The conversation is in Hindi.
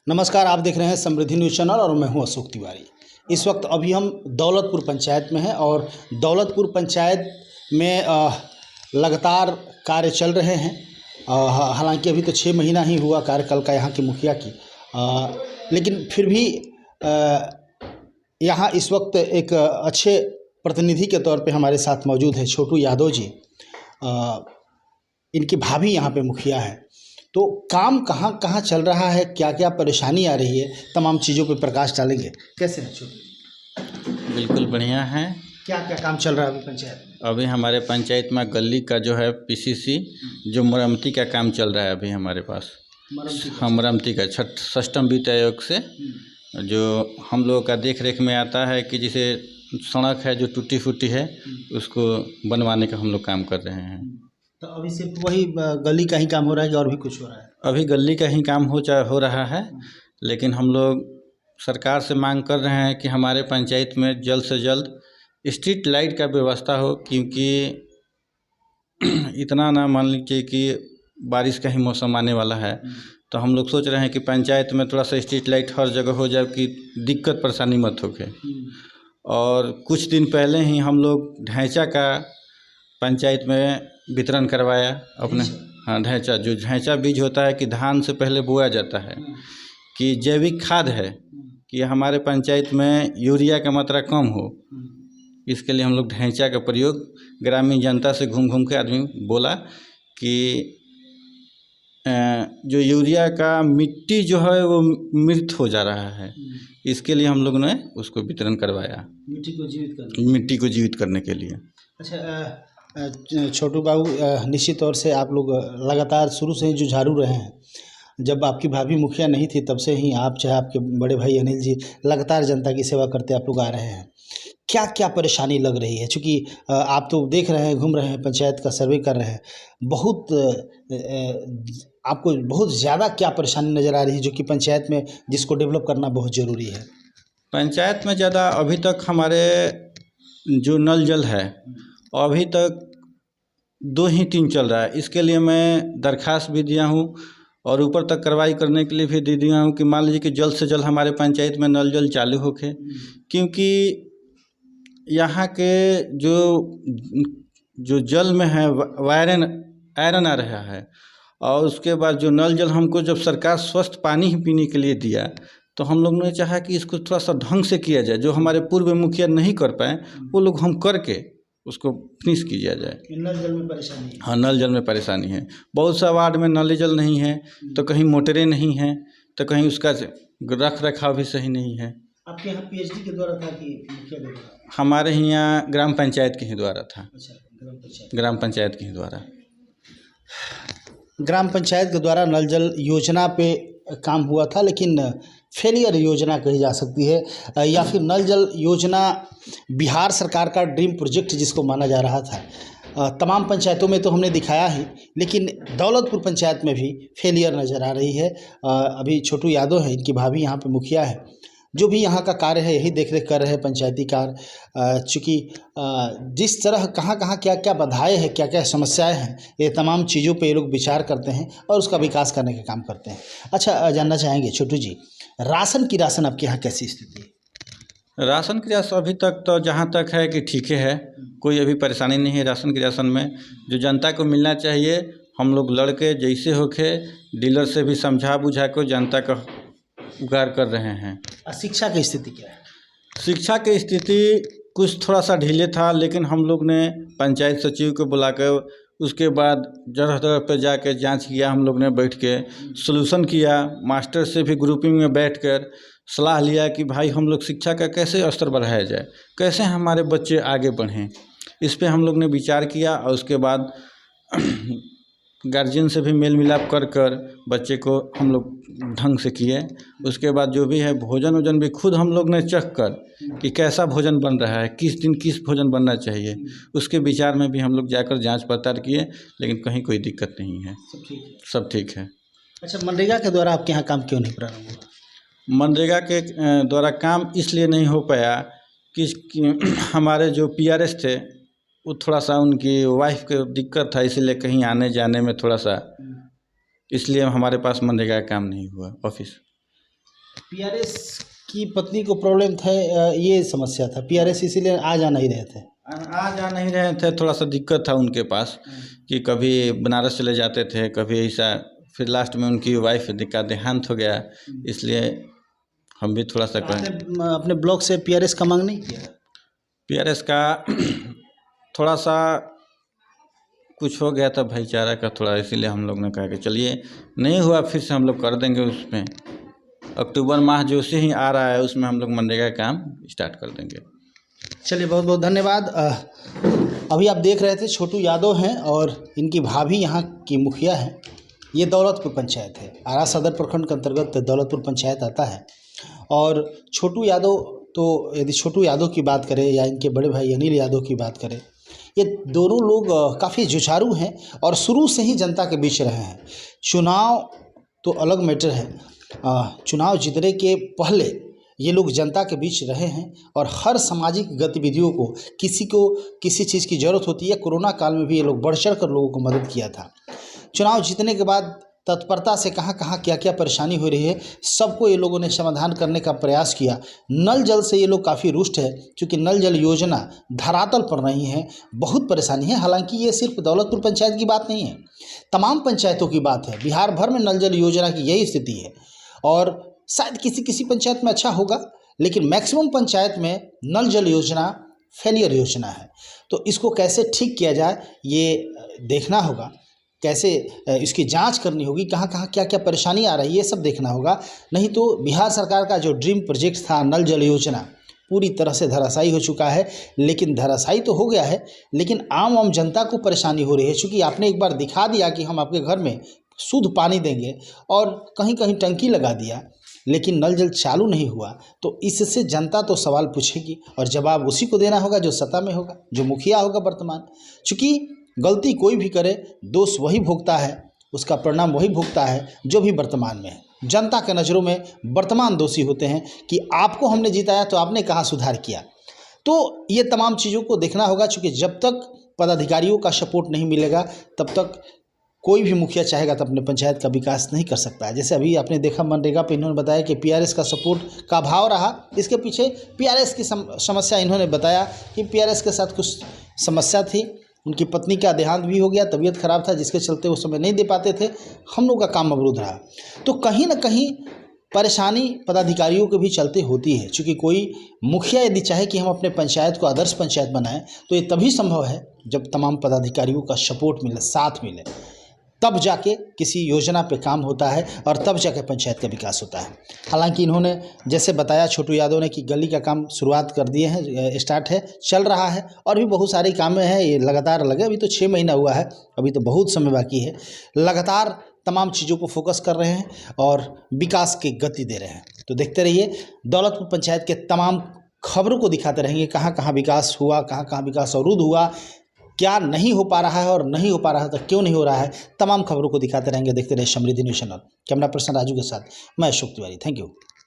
नमस्कार, आप देख रहे हैं समृद्धि न्यूज़ चैनल और मैं हूं अशोक तिवारी। इस वक्त अभी हम दौलतपुर पंचायत में हैं और दौलतपुर पंचायत में लगातार कार्य चल रहे हैं। हालांकि अभी तो 6 महीना ही हुआ कार्यकाल का यहाँ के मुखिया की, लेकिन फिर भी यहाँ इस वक्त एक अच्छे प्रतिनिधि के तौर पे हमारे साथ मौजूद है छोटू यादव जी। इनकी भाभी यहाँ पे मुखिया है। तो काम कहाँ कहाँ चल रहा है, क्या क्या परेशानी आ रही है, तमाम चीज़ों पे प्रकाश डालेंगे। कैसे हैं छोटू? बिल्कुल बढ़िया है। क्या क्या काम चल रहा है अभी पंचायत में? अभी हमारे पंचायत में गली का जो है पीसीसी जो मरम्मती का काम चल रहा है अभी हमारे पास। मरम्मती का षष्ठम वित्त आयोग से जो हम लोगों का देख रेख में आता है कि जैसे सड़क है जो टूटी फूटी है उसको बनवाने का हम लोग काम कर रहे हैं। तो अभी सिर्फ वही गली का ही काम हो रहा है कि और भी कुछ हो रहा है? अभी गली का ही काम हो रहा है, लेकिन हम लोग सरकार से मांग कर रहे हैं कि हमारे पंचायत में जल्द से जल्द स्ट्रीट लाइट का व्यवस्था हो, क्योंकि इतना ना मान लीजिए कि बारिश का ही मौसम आने वाला है, तो हम लोग सोच रहे हैं कि पंचायत में थोड़ा सा स्ट्रीट लाइट हर जगह हो जाए कि दिक्कत परेशानी मत होके। और कुछ दिन पहले ही हम लोग ढैंचा का पंचायत में वितरण करवाया अपने। हाँ, ढैंचा जो ढैंचा बीज होता है कि धान से पहले बोया जाता है, कि जैविक खाद है कि हमारे पंचायत में यूरिया का मात्रा कम हो, इसके लिए हम लोग ढैंचा का प्रयोग ग्रामीण जनता से घूम घूम के आदमी बोला कि जो यूरिया का मिट्टी जो है वो मृत हो जा रहा है, इसके लिए हम लोग ने उसको वितरण करवाया, मिट्टी को जीवित करने के लिए। अच्छा छोटू बाबू, निश्चित तौर से आप लोग लगातार शुरू से ही जुझारू रहे हैं। जब आपकी भाभी मुखिया नहीं थी तब से ही आप, चाहे आपके बड़े भाई अनिल जी, लगातार जनता की सेवा करते आप लोग आ रहे हैं। क्या क्या परेशानी लग रही है? चूँकि आप तो देख रहे हैं, घूम रहे हैं, पंचायत का सर्वे कर रहे हैं, बहुत आपको बहुत ज़्यादा क्या परेशानी नज़र आ रही है जो कि पंचायत में जिसको डेवलप करना बहुत ज़रूरी है? पंचायत में ज़्यादा अभी तक हमारे जो नल जल है अभी तक 2 ही 3 चल रहा है। इसके लिए मैं दरख्वास्त भी दिया हूँ और ऊपर तक कार्रवाई करने के लिए भी दे दिया हूँ कि मान लीजिए कि जल्द से जल्द हमारे पंचायत में नल जल चालू होके, क्योंकि यहाँ के जो जल में है आयरन आ रहा है। और उसके बाद जो नल जल हमको जब सरकार स्वस्थ पानी ही पीने के लिए दिया, तो हम लोग ने चाहा कि इसको थोड़ा सा ढंग से किया जाए। जो हमारे पूर्व मुखिया नहीं कर पाए वो लोग हम करके उसको फिनिश किया जाए। नल जल में परेशानी है? हाँ, नल जल में परेशानी है। बहुत सा वार्ड में नल जल नहीं है, तो कहीं मोटरें नहीं हैं, तो कहीं उसका रख रखाव भी सही नहीं है। आपके यहाँ पीएचडी के द्वारा था कि मुखिया के द्वारा? हमारे यहाँ ग्राम पंचायत के ही द्वारा था। अच्छा, ग्राम पंचायत के ही द्वारा। ग्राम पंचायत के द्वारा नल जल योजना पे काम हुआ था, लेकिन फेलियर योजना कही जा सकती है, या फिर नल जल योजना बिहार सरकार का ड्रीम प्रोजेक्ट जिसको माना जा रहा था। तमाम पंचायतों में तो हमने दिखाया ही, लेकिन दौलतपुर पंचायत में भी फेलियर नज़र आ रही है। अभी छोटू यादव है, इनकी भाभी यहाँ पे मुखिया है, जो भी यहाँ का कार्य है यही देख रेख कर रहे हैं पंचायती कार्य। चूँकि जिस तरह कहाँ कहाँ क्या क्या बाधाएं हैं, क्या क्या समस्याएं हैं, ये तमाम चीज़ों पे ये लोग विचार करते हैं और उसका विकास करने का काम करते हैं। अच्छा, जानना चाहेंगे छोटू जी, राशन आपके यहाँ कैसी स्थिति है? राशन की राशन अभी तक तो जहाँ तक है कि ठीक है, कोई अभी परेशानी नहीं है राशन की राशन में। जो जनता को मिलना चाहिए हम लोग लड़के जैसे होके डीलर से भी समझा बुझा कर जनता का उपकार कर रहे हैं। शिक्षा की स्थिति क्या है? शिक्षा की स्थिति कुछ थोड़ा सा ढीले था, लेकिन हम लोग ने पंचायत सचिव को बुलाकर उसके बाद जगह जगह पर जाकर जांच किया। हम लोग ने बैठ के सलूशन किया, मास्टर से भी ग्रुपिंग में बैठकर सलाह लिया कि भाई हम लोग शिक्षा का कैसे स्तर बढ़ाया जाए, कैसे हमारे बच्चे आगे बढ़ें। इस पे हम लोग ने विचार किया और उसके बाद गार्जियन से भी मेल मिलाप कर बच्चे को हम लोग ढंग से किए। उसके बाद जो भी है भोजन भी खुद हम लोग ने चख कर कि कैसा भोजन बन रहा है, किस दिन किस भोजन बनना चाहिए, उसके विचार में भी हम लोग जाकर जांच पड़ताल किए, लेकिन कहीं कोई दिक्कत नहीं है, सब ठीक है। अच्छा, मनरेगा के द्वारा आपके यहाँ काम क्यों नहीं प्रारंभ हुआ? मनरेगा के द्वारा काम इसलिए नहीं हो पाया कि हमारे जो पीआरएस थे वो थोड़ा सा उनकी वाइफ को दिक्कत था, इसीलिए कहीं आने जाने में थोड़ा सा, इसलिए हमारे पास मनरेगा का काम नहीं हुआ ऑफिस। पीआरएस की पत्नी को प्रॉब्लम था, ये समस्या था, पीआरएस इसीलिए आ जा नहीं रहे थे। आ जा नहीं रहे थे, थोड़ा सा दिक्कत था उनके पास कि कभी बनारस चले जाते थे, कभी ऐसा, फिर लास्ट में उनकी वाइफ का देहांत हो गया, इसलिए हम भी थोड़ा सा कहें। आपने अपने ब्लॉक से पीआरएस का मांग नहीं किया? पीआरएस का थोड़ा सा कुछ हो गया था भाईचारा का थोड़ा, इसीलिए हम लोग ने कहा कि चलिए नहीं हुआ फिर से हम लोग कर देंगे। उसमें अक्टूबर माह जो से ही आ रहा है उसमें हम लोग मनरेगा का काम स्टार्ट कर देंगे। चलिए, बहुत बहुत धन्यवाद। अभी आप देख रहे थे छोटू यादव हैं और इनकी भाभी यहाँ की मुखिया हैं। ये दौलतपुर पंचायत है, आरा सदर प्रखंड के अंतर्गत दौलतपुर पंचायत आता है। और छोटू यादव, तो यदि छोटू यादव की बात करें या इनके बड़े भाई अनिल यादव की बात करें, ये दोनों लोग काफ़ी जुझारू हैं और शुरू से ही जनता के बीच रहे हैं। चुनाव तो अलग मैटर है, चुनाव जीतने के पहले ये लोग जनता के बीच रहे हैं और हर सामाजिक गतिविधियों को किसी चीज़ की ज़रूरत होती है, कोरोना काल में भी ये लोग बढ़ चढ़ कर लोगों को मदद किया था। चुनाव जीतने के बाद तत्परता से कहाँ कहाँ क्या क्या परेशानी हो रही है, सबको ये लोगों ने समाधान करने का प्रयास किया। नल जल से ये लोग काफ़ी रुष्ट है, क्योंकि नल जल योजना धरातल पर नहीं है, बहुत परेशानी है। हालांकि ये सिर्फ दौलतपुर पंचायत की बात नहीं है, तमाम पंचायतों की बात है। बिहार भर में नल जल योजना की यही स्थिति है और शायद किसी पंचायत में अच्छा होगा, लेकिन मैक्सिमम पंचायत में नल जल योजना फेलियर योजना है। तो इसको कैसे ठीक किया जाए ये देखना होगा, कैसे इसकी जांच करनी होगी, कहाँ कहाँ क्या क्या परेशानी आ रही है ये सब देखना होगा। नहीं तो बिहार सरकार का जो ड्रीम प्रोजेक्ट था नल जल योजना पूरी तरह से धराशायी हो चुका है। लेकिन धराशायी तो हो गया है, लेकिन आम जनता को परेशानी हो रही है, क्योंकि आपने एक बार दिखा दिया कि हम आपके घर में शुद्ध पानी देंगे और कहीं कहीं टंकी लगा दिया, लेकिन नल जल चालू नहीं हुआ, तो इससे जनता तो सवाल पूछेगी और जवाब उसी को देना होगा जो सत्ता में होगा, जो मुखिया होगा वर्तमान। चूँकि गलती कोई भी करे दोष वही भोगता है, उसका परिणाम वही भोगता है जो भी वर्तमान में है। जनता के नज़रों में वर्तमान दोषी होते हैं कि आपको हमने जिताया तो आपने कहाँ सुधार किया। तो ये तमाम चीज़ों को देखना होगा, क्योंकि जब तक पदाधिकारियों का सपोर्ट नहीं मिलेगा तब तक कोई भी मुखिया चाहेगा तो अपने पंचायत का विकास नहीं कर सकता है। जैसे अभी आपने देखा मनरेगा पे इन्होंने बताया कि पीआरएस का सपोर्ट का अभाव रहा, इसके पीछे पीआरएस की समस्या इन्होंने बताया कि पीआरएस के साथ कुछ समस्या थी, उनकी पत्नी का देहांत भी हो गया, तबीयत खराब था जिसके चलते वो समय नहीं दे पाते थे, हम लोग का काम अवरुद्ध रहा। तो कहीं ना कहीं परेशानी पदाधिकारियों के भी चलते होती है, क्योंकि कोई मुखिया यदि चाहे कि हम अपने पंचायत को आदर्श पंचायत बनाएं तो ये तभी संभव है जब तमाम पदाधिकारियों का सपोर्ट मिले, साथ मिले, तब जाके किसी योजना पे काम होता है और तब जाके पंचायत का विकास होता है। हालांकि इन्होंने जैसे बताया छोटू यादव ने कि गली का काम शुरुआत कर दिए हैं, स्टार्ट है, चल रहा है और भी बहुत सारे काम हैं, ये लगातार लगे। अभी तो 6 महीना हुआ है, अभी तो बहुत समय बाकी है। लगातार तमाम चीज़ों को फोकस कर रहे हैं और विकास की गति दे रहे हैं। तो देखते रहिए, दौलतपुर पंचायत के तमाम खबरों को दिखाते रहेंगे, कहाँ कहाँ विकास हुआ, कहाँ कहाँ विकास अवरुद्ध हुआ, क्या नहीं हो पा रहा है और नहीं हो पा रहा है तो क्यों नहीं हो रहा है, तमाम खबरों को दिखाते रहेंगे। देखते रहिए Samriddhi news channel. Camera person Raju के साथ मैं अशोक तिवारी। Thank you.